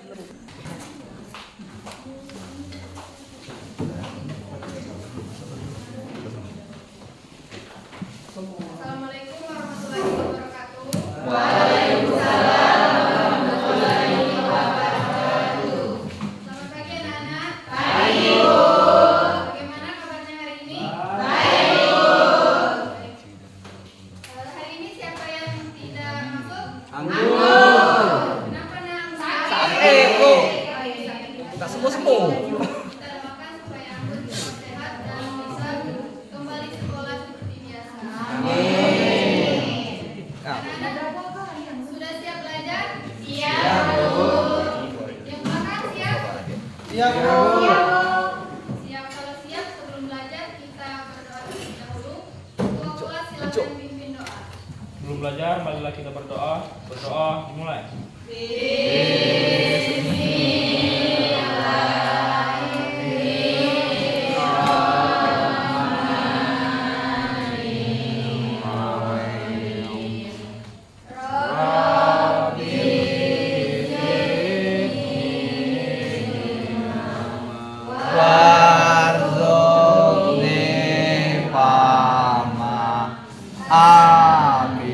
Assalamualaikum warahmatullahi wabarakatuh. Waalaikumsalam warahmatullahi wabarakatuh. Selamat pagi anak-anak. Pagi, Bu. Bagaimana kabarnya hari ini? Baik, Bu. Hari ini siapa yang tidak masuk? Anggur. Kenapa nang? Sakit, Bu. Kita sembuh-sembuh. Kita doakan supaya Anggur tetap sehat dan bisa kembali sekolah seperti biasa. Anak-anak sudah siap belajar? Siap, Bu. Yang belakang siap? Siap, Bu. Siap. Kalau siap sebelum belajar kita berdoa terlebih dahulu. Ketua kelas silakan pimpin doa. Sebelum belajar, marilah kita berdoa. Berdoa dimulai. Warzone pama. Amin.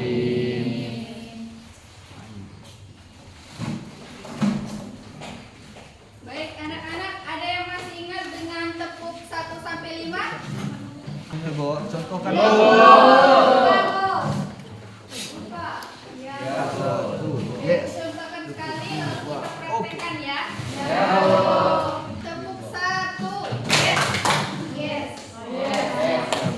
Baik, anak-anak, ada yang masih ingat dengan tepuk 1 sampai 5? Bu, contohkan Ya, Bu. Lupa. Ya. Yes. Contohkan sekali lalu kita praktekkan ya. Ya. Tepuk 1. Yes.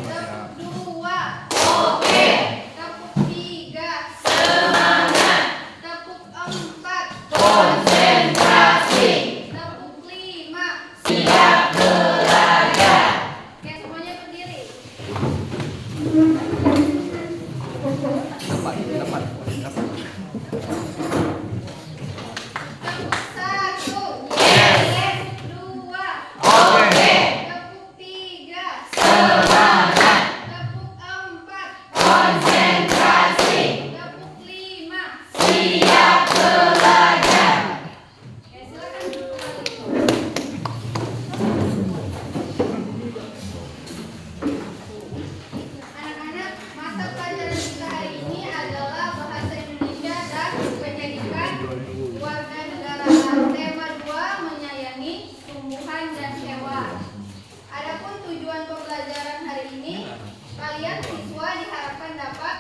Tepuk 2. Oke. Tepuk 3. Semangat. Tepuk 4. Konsentrasi. Tepuk 5. Siap belajar. Oke, semuanya berdiri. Dapat. Tepuk 1. Yes. Tepuk 2. Oke. Tepuk 3. Semangat. Tepuk 4. Konsentrasi. Tepuk 5. Siap belajar. Oke, silakan duduk kembali. Anak-anak, mata pelajaran kita hari ini adalah bahasa Indonesia dan pendidikan warga negara. Tema 2 menyayangi tumbuhan dan hewan. Adapun tujuan pembelajaran hari ini, kalian siswa diharapkan dapat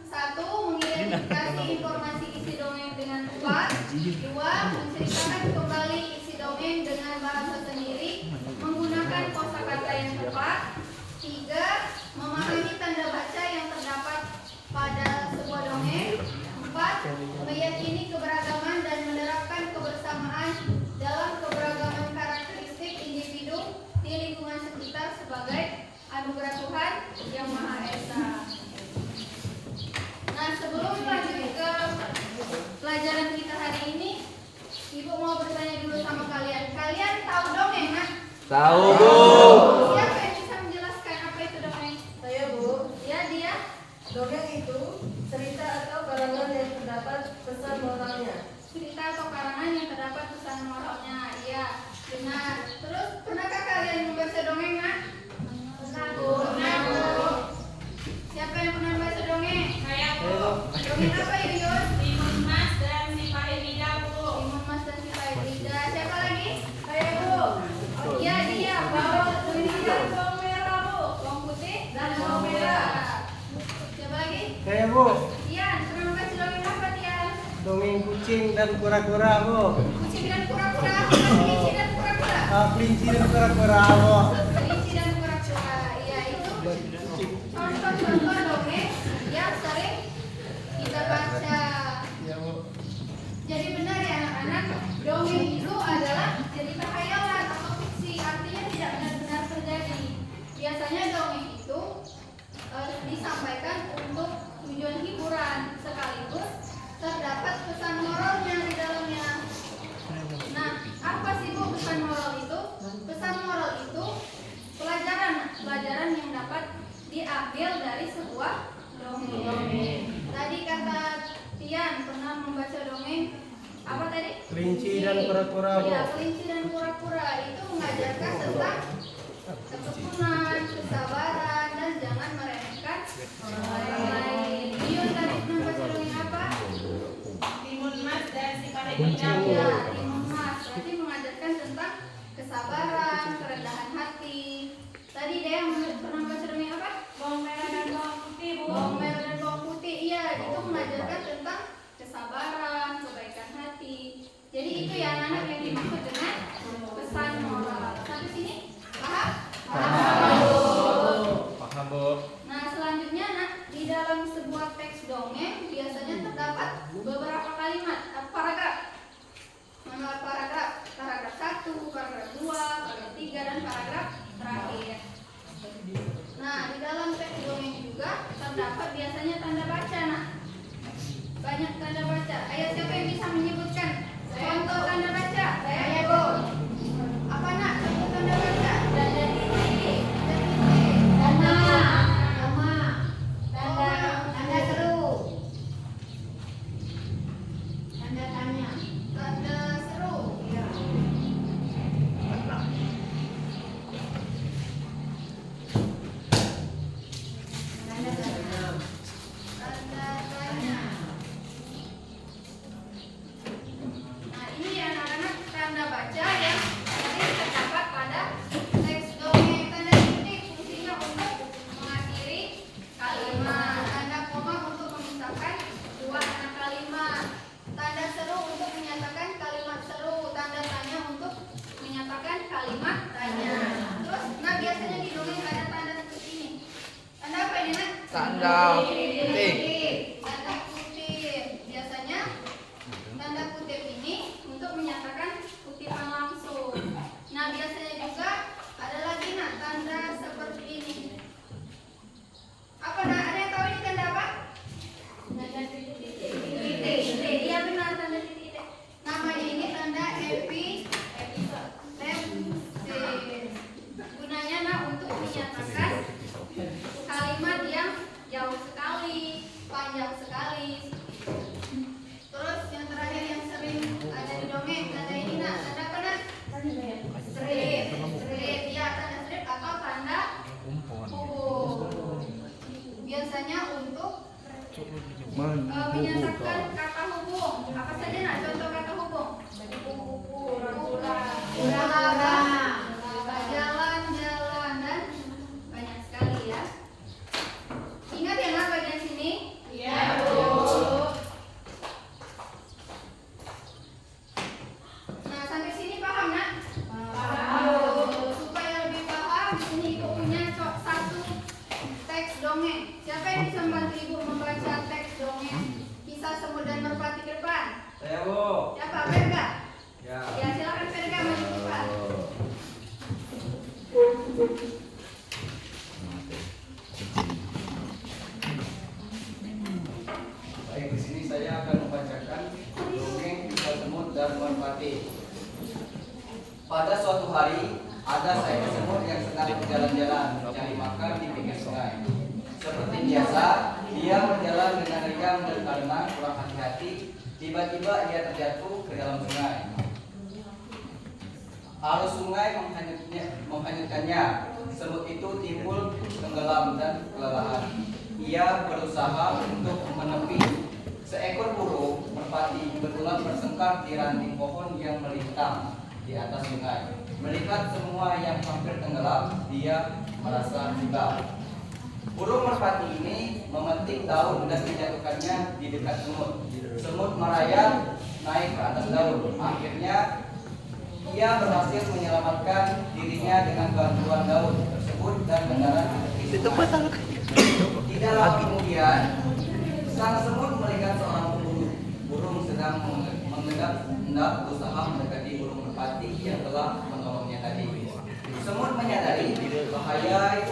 1. Mengidentifikasi informasi isi dongeng dengan tepat. 2. Menceritakan kembali isi dongeng dengan bahasa sendiri menggunakan kosakata yang tepat. 3. Memahami tanda baca yang terdapat pada sebuah dongeng. 4. Meyakini keberagaman dan menerapkan kebersamaan dalam keberagaman karakteristik individu di lingkungan sekitar sebagai anugerah Tuhan yang Maha Esa. Nah, sebelum lanjut ke pelajaran kita hari ini, Ibu mau bertanya dulu sama kalian. Kalian tahu dongeng, nak? Tahu, Bu. Siapa yang bisa menjelaskan apa itu dongeng? Saya Bu, Ya, dia. dongeng itu cerita atau karangan yang terdapat pesan moralnya. Cerita atau karangan yang terdapat pesan moralnya. Iya, benar. Terus, pernahkah kalian membaca dongeng, nak? Pernah, Bu. Pernah, Bu. Siapa yang pernah membaca dongeng? Saya Bu, Dongeng apa, Yuyun? Timun Mas dan si Pahimida Bu. Timun Mas dan si Faida. Siapa lagi? Saya, Bu. Oh, iya, dia. Bawa tulisan bawang merah, Bu. Bawang putih dan bawang merah. Siapa lagi? Saya Bu, Tian. Pernah membaca dongeng apa, Tian? dongeng kucing dan kura-kura Bu. Kucing dan kura-kura. Kelinci dan kura-kura. Kelinci dan kura-kura Bu. Kelinci dan kura-kura. Iya, itu contoh-contoh dongeng yang sering kita baca. Ya Bu. Jadi benar ya anak-anak, dongeng itu adalah cerita khayalan atau fiksi, artinya tidak benar-benar terjadi. Biasanya dongeng itu disampaikan untuk tujuan hiburan, sekaligus terdapat pesan moralnya di dalamnya. Nah, apa sih Bu pesan moral itu? Pesan moral itu pelajaran yang dapat diambil dari sebuah dongeng. Tadi kata Kelinci dan kura-kura, Bu. Iya, kelinci dan kura-kura itu mengajarkan tentang ketekunan, kesabaran, dan jangan meremehkan orang lain. Yun tadi membaca dongeng apa? Timun Mas dan si Pahit Kucing. Hijau. Ya, Timun Mas. Berarti mengajarkan tentang kesabaran, kerendahan hati. Tadi dia yang pernah baca dongeng apa? Bawang merah dan bawang putih, Bu. Bawang merah dan bawang putih. Iya, itu mengajarkan tentang kesabaran, kebaikan hati. Jadi itu ya anak-anak yang dimaksud dengan pesan moral. Sampai sini paham? Paham, Bu. Nah, selanjutnya nak di dalam sebuah teks dongeng biasanya terdapat beberapa kalimat, paragraf. Mana paragraf? Paragraf 1, paragraf 2, paragraf 3, dan paragraf terakhir. Nah, di dalam teks dongeng juga terdapat biasanya tanda baca, nak. Banyak tanda baca. Ayo siapa yang bisa menyebutkan contoh tanda baca? Saya, Bu. Apa nak contoh tanda baca? Tanda titik, tanda tanda seru, tanda tanya, tanda seru. Ya. Tanda tanya. Tanda tanya. Nah, ini ya anak-anak tanda baca yang tadi terdapat pada teks dongeng. Tanda titik fungsinya untuk mengakhiri kalimat. Tanda koma untuk memisahkan dua anak kalimat. Tanda seru untuk menyatakan kalimat seru. Tanda tanya untuk menyatakan kalimat tanya. Terus, nah biasanya di dongeng ada tanda seperti ini. Tanda apa ini, Nak? Tanda kutip. Tanda kutip. Biasanya tanda kutip ini untuk menyatakan kutipan langsung. Nah, biasanya juga ada lagi nak tanda seperti ini. Apa nak? Ada yang tahu ini tanda apa? Tanda titik. Iya benar, tanda titik. Namanya ini tanda epilepsis. Gunanya nak untuk menyatakan kalimat yang jauh sekali, panjang sekali. Terus yang terakhir yang sering ada di dongeng, tanda ini nak, tanda apa nak? Strip, ya tanda strip atau tanda hubung. Biasanya untuk menyatakan kata hubung. Apa saja nak contoh kata hubung? Pura-pura, jalan-jalan, dan banyak sekali ya. Ingat ya nak bagian sini? Iya, Bu. Nah, sampai sini paham nak? Paham. Supaya lebih paham, ini ibu punya satu teks dongeng. Siapa yang bisa membantu ibu membaca teks dongeng Kisah Semut dan Merpati ke depan? Saya, Bu. Siapa? Verga? Ya. Ya, silakan Verga maju ke depan. Baik, di sini saya akan membacakan dongeng Kisah Semut dan Merpati. Pada suatu hari, ada seekor semut yang sedang berjalan-jalan mencari makan di pinggir sungai. Seperti biasa, dia berjalan dengan riang dan karena kurang hati-hati, tiba-tiba ia terjatuh ke dalam sungai. Arus sungai menghanyutkannya. Semut itu timbul tenggelam dan kelelahan. Ia berusaha untuk menepi. Seekor burung merpati kebetulan bersengkar di ranting pohon yang melintang di atas sungai. Melihat semua yang hampir tenggelam, dia merasa juga. Burung merpati ini memetik daun dan menjatuhkannya di dekat semut. Semut merayap naik ke atas daun. Akhirnya ia berhasil menyelamatkan dirinya dengan bantuan daun tersebut dan mendarat di tepi sungai. Tidak lama kemudian, sang semut melihat seorang burung sedang hendak berusaha mendekati burung merpati yang telah menolongnya tadi. Semut menyadari bahaya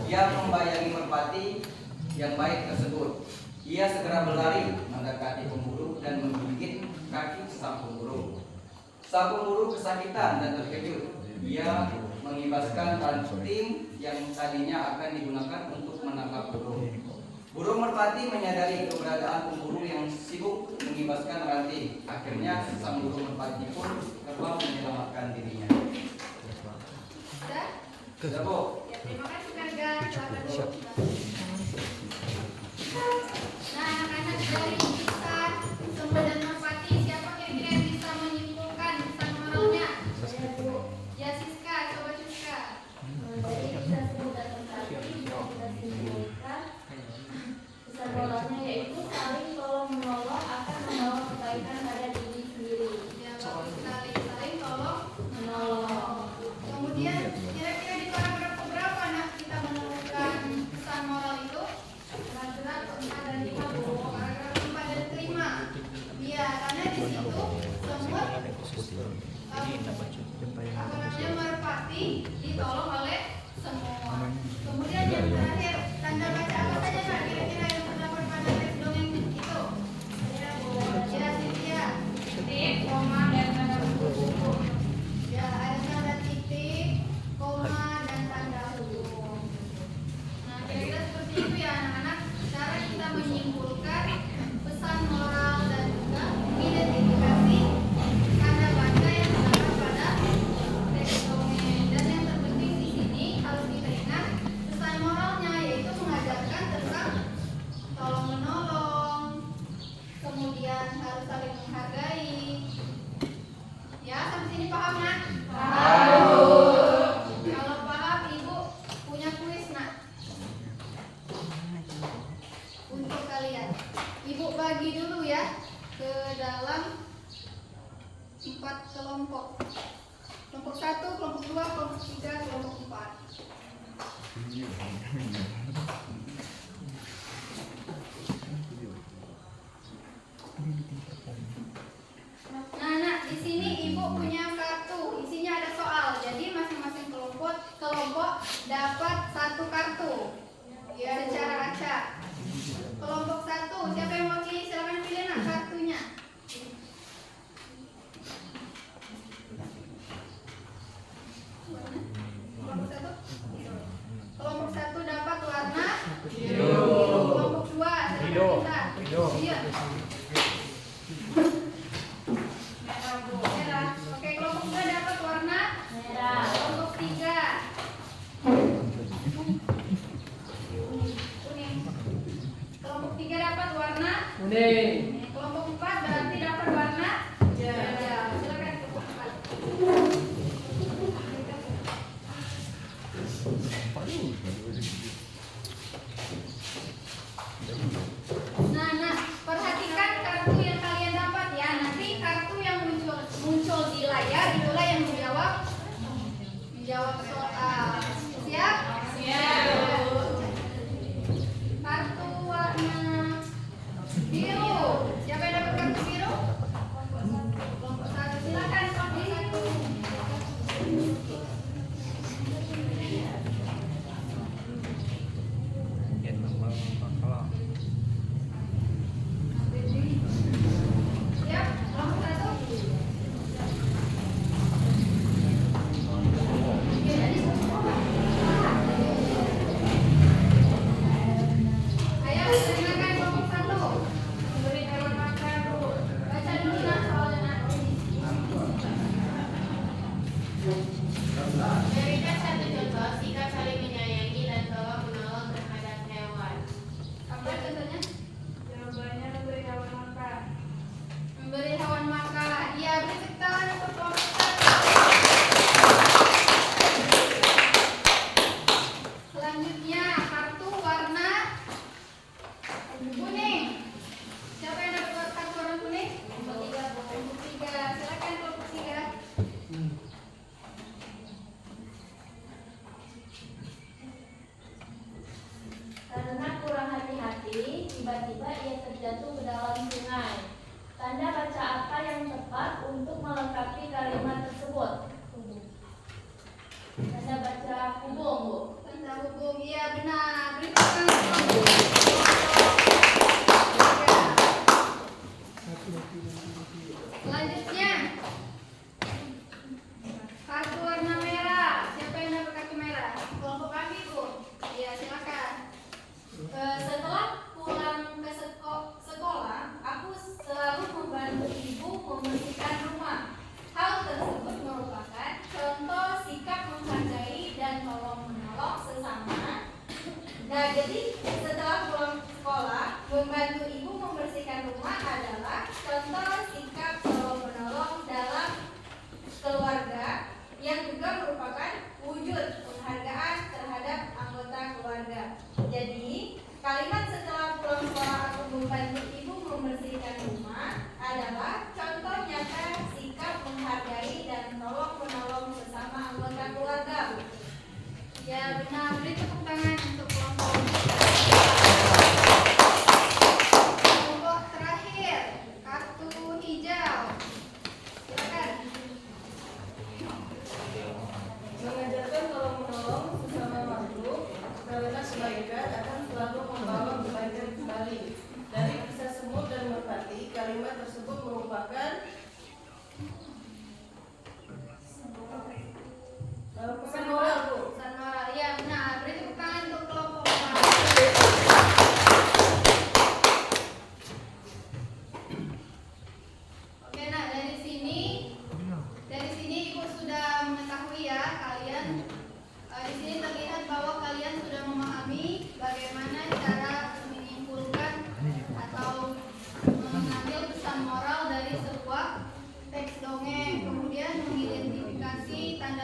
yang membayangi merpati yang baik tersebut. Ia segera berlari mendekati pemburu dan menggigit kaki sang pemburu. Sang pemburu kesakitan dan terkejut. Ia mengibaskan ranting yang tadinya akan digunakan untuk menangkap burung. Burung merpati menyadari keberadaan pemburu yang sibuk mengibaskan ranting. Akhirnya sang burung merpati pun terbang menyelamatkan dirinya. Sudah? Sudah, Bu? Ya, terima kasih Karga. Silakan dulu. Nah, anak-anak dari kisah Semut dan Merpati, siapa kira-kira yang bisa menyimpulkan pesan moralnya? Ya, Siska, coba Siska. Jadi kisah Semut dan Merpati bisa kita simpulkan pesan moralnya yaitu saling tolong menolong akan membawa kebaikan pada diri sendiri. Ya, bagus sekali. Saling tolong Menolong. Kemudian kira-kira di paragraf keberapa nak kita menemukan pesan moral itu? Paragraf 4 dan 5, Bu. Paragraf 4 dan 5. Iya, karena di situ semut merpati ditolong oleh semua. Kemudian yang terakhir tanda baca apa saja nak kira-kira yang terdapat pada teks dongeng itu? Ya, Bu. Ya, Cynthia. Titik, koma, dan tanda huruf. Ya, ada tanda titik, koma, dan tanda huruf. Nah, kira-kira seperti itu ya anak-anak. Cara kita menyimpulkan pesan moral dan juga identifikasi tanda baca yang terdapat pada teks dongeng. Dan yang terpenting di sini harus kita ingat pesan moralnya yaitu mengajarkan tentang tolong menolong, kemudian harus saling menghargai. Ya, sampai sini paham nak? Kalau paham, Ibu punya kuis nak untuk kalian. Ibu bagi dulu ya ke dalam 4 kelompok. Kelompok 1, kelompok 2, kelompok 3, kelompok 4. Nah, nak, di sini Ibu punya kartu. Isinya ada soal. Jadi masing-masing kelompok dapat 1 kartu. Ya, secara acak. Kelompok 1, siapa yang mewakili? Silakan pilih nak kartunya. Kelompok 1. Kelompok 1 dapat warna biru. Kelompok 2 silakan minta. Iya. Merah. Oke, kelompok 2 dapat warna merah. Kelompok 3 kuning. Kelompok 3 dapat warna kuning. Kelompok 4 berarti dapat warna hijau. Silakan kelompok 4. Nah, perhatikan kartu yang kalian dapat ya. Nanti kartu yang muncul di layar itulah yang menjawab soal. Siap? Siap. Kartu warna biru. Siapa yang dapat kartu biru? Kelompok 1. Silakan kelompok 1. Siap? Kelompok 1. Ayo, silakan kelompok 1. Beri hewan makan. Baca dulu nak soalnya nak. Berikan satu contoh sikap saling menyayangi dan tolong menolong terhadap hewan. Apa contohnya? Jawabannya memberi hewan makan. Memberi hewan makan. Iya, beri tepuk tangan untuk kelompok 1. Selanjutnya kartu warna kuning. Siapa yang dapat kartu warna kuning? Kelompok 3. Kelompok 3. Silakan kelompok 3.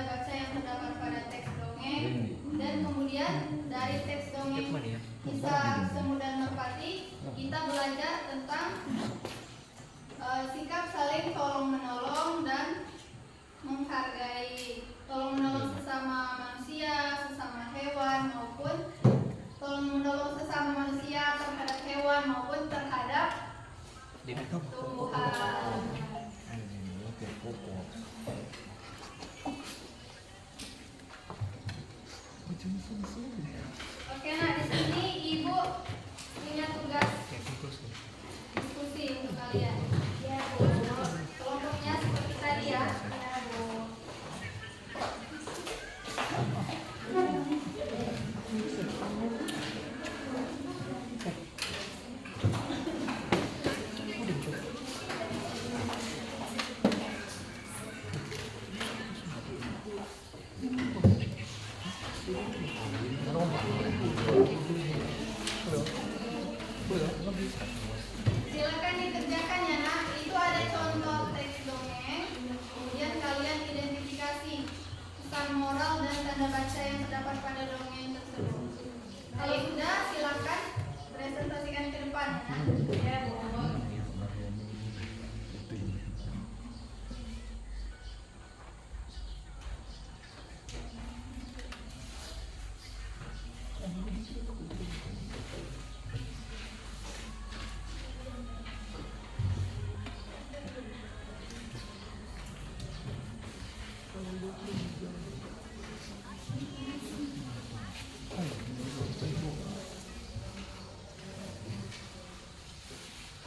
baca yang terdapat pada teks dongeng, dan kemudian dari teks dongeng Kisah Semut dan Merpati kita belajar tentang sikap saling tolong menolong dan menghargai, tolong menolong sesama manusia, sesama hewan, maupun tolong menolong sesama manusia terhadap hewan maupun terhadap tumbuhan. Oke, nah di sini ibu punya tugas diskusi untuk kalian. Ya, Bu. Kelompoknya seperti tadi ya. Ya, Bu. Silakan dikerjakan ya nak. Itu ada contoh teks dongeng. Kemudian kalian identifikasi pesan moral dan tanda baca yang terdapat pada dongeng tersebut. Kalau sudah, silakan presentasikan ke depan ya nak. Ya, Bu.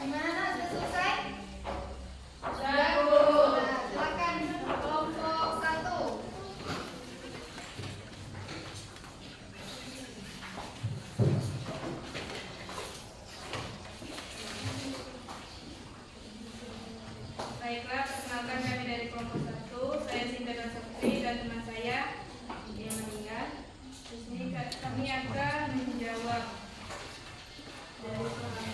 Gimana nak? Sudah selesai? Sudah, Bu. Nah, silakan kelompok 1. Baiklah, perkenalkan kami dari kelompok 1. Saya Sinta dan Sakti dan teman saya yang meninggal. Di sini kami akan menjawab dari soal.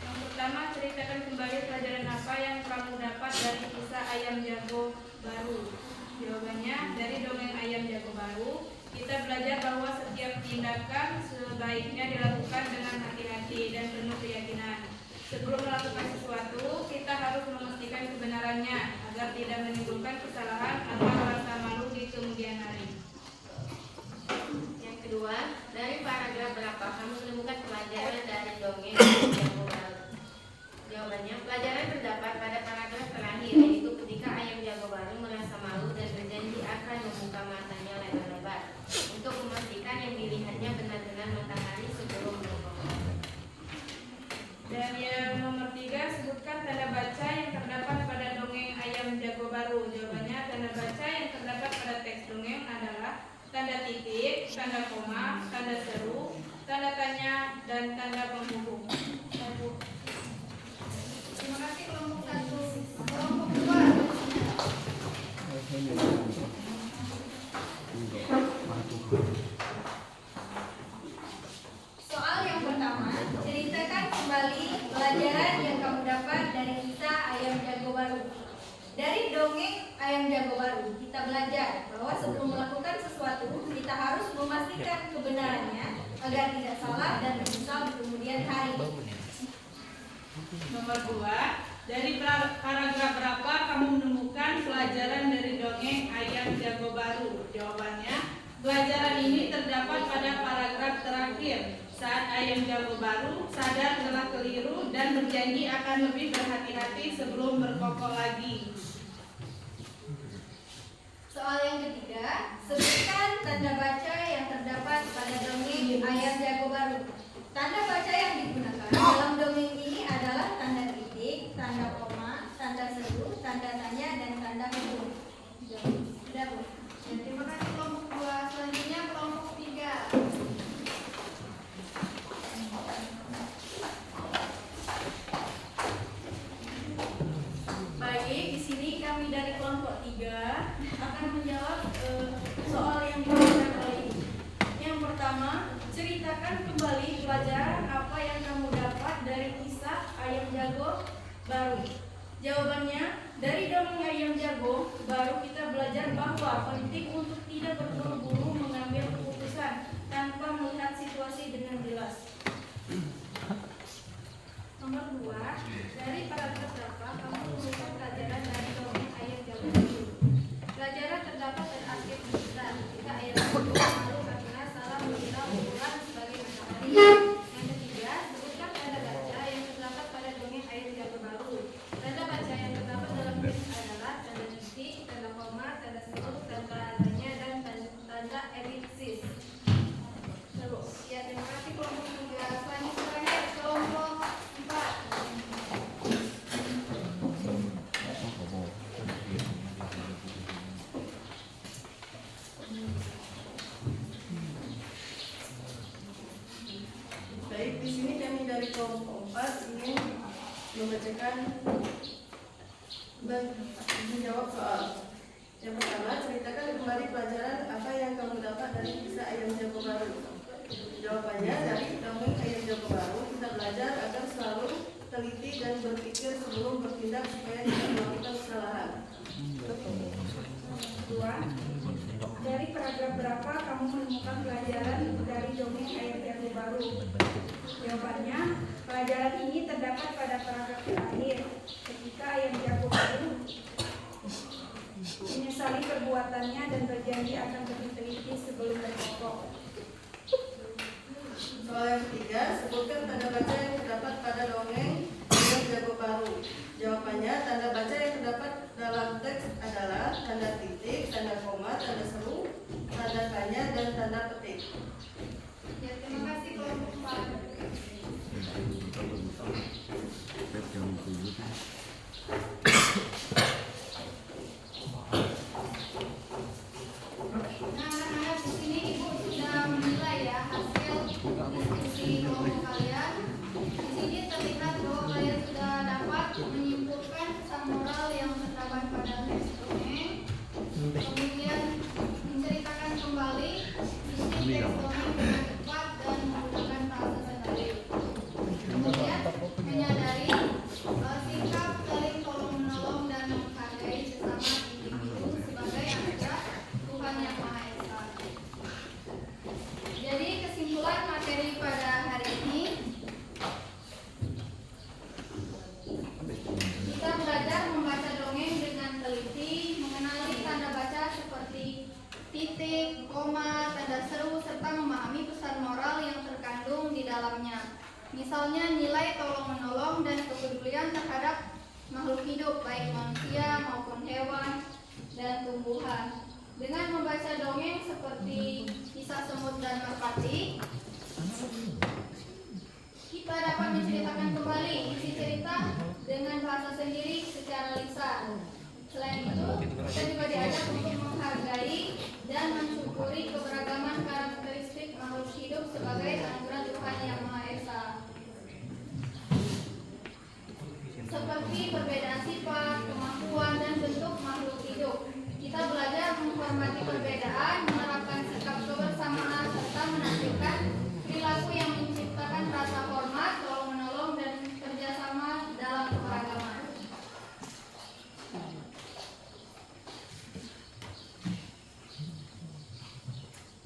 Yang pertama, ceritakan kembali pelajaran apa yang kamu dapat dari kisah Ayam Jago Baru. Jawabannya, dari dongeng Ayam Jago Baru, kita belajar bahwa setiap tindakan sebaiknya dilakukan dengan hati-hati dan penuh keyakinan. Sebelum melakukan sesuatu, kita harus memastikan kebenarannya agar tidak menimbulkan kesalahan atau rasa malu di kemudian hari. Yang kedua, dari paragraf berapa kamu menemukan pelajaran dari dongeng Ayam Jago Baru? Jawabannya, pelajaran terdapat pada paragraf terakhir, yaitu ketika Ayam Jago Baru merasa malu dan berjanji akan membuka matanya lebar-lebar untuk memastikan yang dilihatnya benar-benar matahari sebelum berbohong. Dan yang nomor 3, sebutkan tanda baca yang terdapat pada dongeng Ayam Jago Baru. Jawabannya, tanda baca yang terdapat pada teks dongeng adalah tanda titik, tanda koma, tanda seru, tanda tanya, dan tanda penghubung. Terima kasih kelompok 1. Kelompok 2. Soal yang pertama, ceritakan kembali pelajaran yang kamu dapat dari kisah Ayam Jago Baru. Dari dongeng Ayam Jago Baru, kita belajar bahwa sebelum melakukan sesuatu, kita harus memastikan kebenarannya agar tidak salah dan menyesal di kemudian hari. Nomor 2, dari paragraf berapa kamu menemukan pelajaran dari dongeng Ayam Jago Baru? Jawabannya, pelajaran ini terdapat pada paragraf terakhir saat Ayam Jago Baru sadar telah keliru dan berjanji akan lebih berhati-hati sebelum berkokok lagi. Soal yang ketiga, sebutkan tanda baca yang terdapat pada dongeng Ayam Jago Baru. Tanda baca yang digunakan dalam dongeng ini adalah tanda titik, tanda koma, tanda seru, tanda tanya, dan tanda hubung. Sudah, Bu. Ya, terima kasih kelompok 2. Selanjutnya kelompok 3. Baik, di sini kami dari kelompok 3 akan menjawab soal yang diberikan oleh Ibu. Yang pertama, ceritakan kembali pelajaran apa yang kamu dapat dari kisah Ayam Jago Baru. Jawabannya, dari dongeng Ayam Jago Baru kita belajar bahwa penting untuk membacakan menjawab soal. Yang pertama, ceritakan kembali pelajaran apa yang kamu dapat dari kisah ayam jago baru. Jawabannya, dari dongeng ayam jago baru kita belajar agar selalu teliti dan berpikir sebelum bertindak supaya tidak melakukan kesalahan. Kedua, dari paragraf berapa kamu menemukan pelajaran dari dongeng ayam jago baru? Jawabannya, pelajaran ini terdapat pada paragraf terakhir. Ketika ayam jago baru menyesali perbuatannya dan berjanji akan lebih teliti sebelum berkokok. Soal yang ketiga, sebutkan tanda baca yang terdapat pada dongeng ayam jago baru. Jawabannya, tanda baca yang terdapat dalam teks adalah tanda titik, tanda koma, tanda seru, tanda tanya, dan tanda petik. Ya, terima kasih kelompok 4. Nah, anak-anak, di sini Ibu sudah menilai ya hasil diskusi kelompok kalian. Di sini terlihat bahwa kalian sudah dapat menyimpulkan pesan moral yang terdapat pada teks dongeng. Kemudian menceritakan kembali isi teks dongeng dengan cepat dan menggunakan bahasa sendiri. Kemudian menyadari sikap saling tolong menolong dan menghargai sesama individu sebagai anugerah Tuhan Yang Maha Esa. Jadi kesimpulan materi pada hari ini, kita belajar membaca dongeng dengan teliti, mengenali tanda baca seperti titik, koma, tanda seru, serta memahami pesan moral yang terkandung di dalamnya. Misalnya nilai tolong-menolong dan kepedulian terhadap makhluk hidup, baik manusia maupun hewan dan tumbuhan. Dengan membaca dongeng seperti kisah semut dan merpati, kita dapat menceritakan kembali isi cerita dengan bahasa sendiri secara lisan. Selain itu, kita juga diajak untuk menghargai dan mensyukuri keberagaman karakteristik makhluk hidup sebagai anugerah Tuhan Yang Maha Esa. Seperti perbedaan sifat, kemampuan, dan bentuk makhluk hidup. Kita belajar menghormati perbedaan, menerapkan sikap kebersamaan, serta menampilkan perilaku yang menciptakan rasa hormat, tolong-menolong, dan kerjasama dalam keberagaman.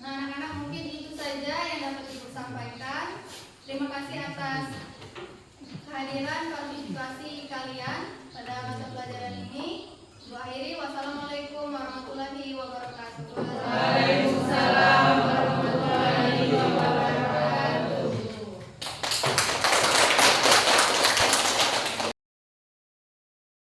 Nah, anak-anak, mungkin itu saja yang dapat Ibu sampaikan. Terima kasih atas kehadiran partisipasi kalian pada mata pelajaran ini. Ibu akhiri, wassalamualaikum warahmatullahi wabarakatuh.